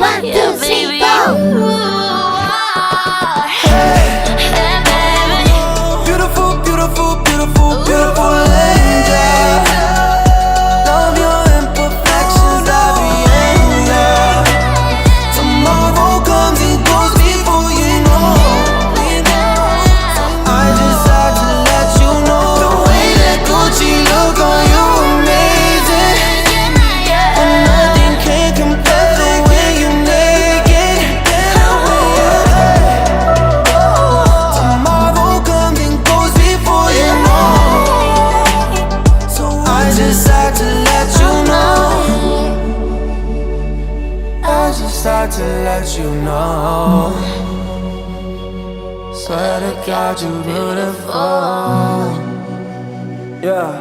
1, 2, 3, go! Beautiful, beautiful, beautiful, beautiful angel. Love your imperfections, Balerina. Tomorrow comes and goes before you know. I just had to let you know. The way that Gucci look on you, amazing. And nothing can compare the way you make it. Tomorrow comes and goes before you know. So I just had to let you know. I just had to let you know. Swear to God, you beautiful. Yeah.